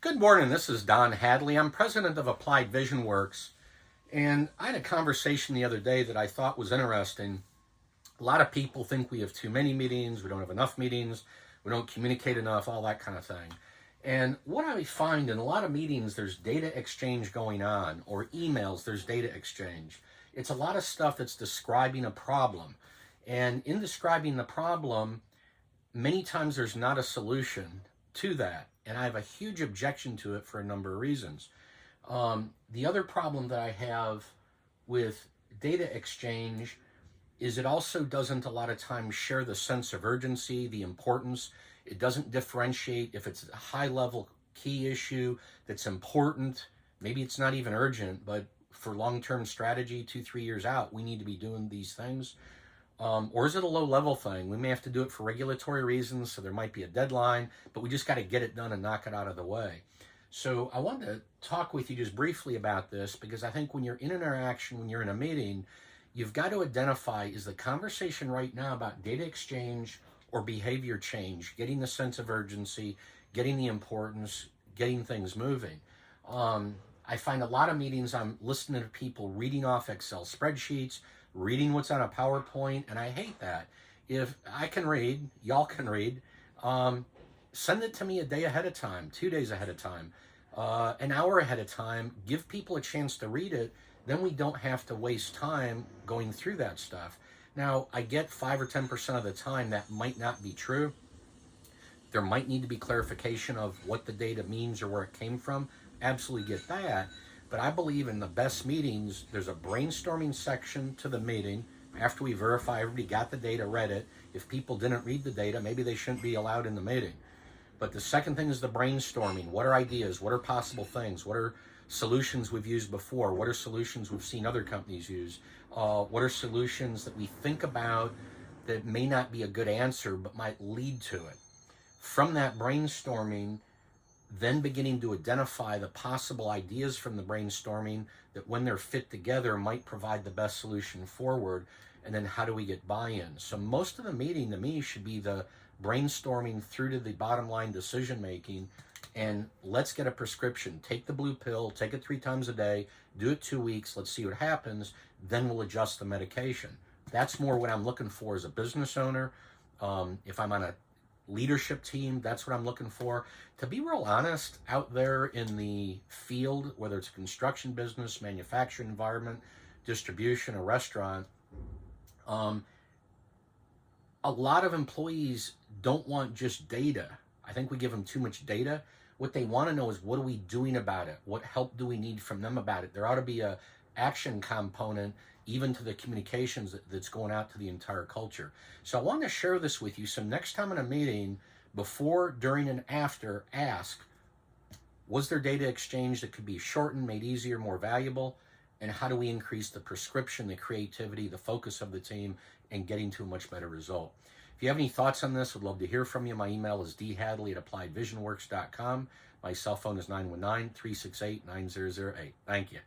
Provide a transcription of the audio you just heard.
Good morning. This is Don Hadley. I'm president of Applied Vision Works. And I had a conversation the other day that I thought was interesting. A lot of people think we have too many meetings, we don't have enough meetings, we don't communicate enough, all that kind of thing. And what I find in a lot of meetings, there's data exchange going on, or emails, there's data exchange. It's a lot of stuff that's describing a problem. And in describing the problem, many times there's not a solution to that. And I have a huge objection to it for a number of reasons. The other problem that I have with data exchange is it also doesn't a lot of times share the sense of urgency, the importance. It doesn't differentiate if it's a high level key issue that's important. Maybe it's not even urgent, but for long-term strategy, 2-3 years out, we need to be doing these things. Or is it a low level thing? We may have to do it for regulatory reasons, so there might be a deadline, but we just got to get it done and knock it out of the way. So I wanted to talk with you just briefly about this, because I think when you're in an interaction, when you're in a meeting, you've got to identify, is the conversation right now about data exchange or behavior change, getting the sense of urgency, getting the importance, getting things moving. I find a lot of meetings I'm listening to people reading off Excel spreadsheets, reading what's on a PowerPoint, and I hate that. If I can read, y'all can read, send it to me a day ahead of time, 2 days ahead of time, an hour ahead of time, give people a chance to read it, then we don't have to waste time going through that stuff. Now, I get 5 or 10% of the time that might not be true. There might need to be clarification of what the data means or where it came from. Absolutely get that. But I believe in the best meetings, there's a brainstorming section to the meeting. After we verify everybody got the data, read it. If people didn't read the data, maybe they shouldn't be allowed in the meeting. But the second thing is the brainstorming. What are ideas? What are possible things? What are solutions we've used before? What are solutions we've seen other companies use? What are solutions that we think about that may not be a good answer but might lead to it? From that brainstorming, then beginning to identify the possible ideas from the brainstorming that when they're fit together might provide the best solution forward, and then how do we get buy-in? So most of the meeting to me should be the brainstorming through to the bottom line decision making, and let's get a prescription. Take the blue pill, take it 3 times a day, do it 2 weeks, let's see what happens, then we'll adjust the medication. That's more what I'm looking for as a business owner. If I'm on a leadership team, that's what I'm looking for. To be real honest, out there in the field, whether it's a construction business, manufacturing environment, distribution, a restaurant, a lot of employees don't want just data. I think we give them too much data. What they want to know is, what are we doing about it? What help do we need from them about it? There ought to be a action component even to the communications that's going out to the entire culture. So I want to share this with you. So next time in a meeting, before, during, and after, ask, was there data exchange that could be shortened, made easier, more valuable? And how do we increase the prescription, the creativity, the focus of the team, and getting to a much better result? If you have any thoughts on this, I'd love to hear from you. My email is dhadley@appliedvisionworks.com. My cell phone is 919-368-9008. Thank you.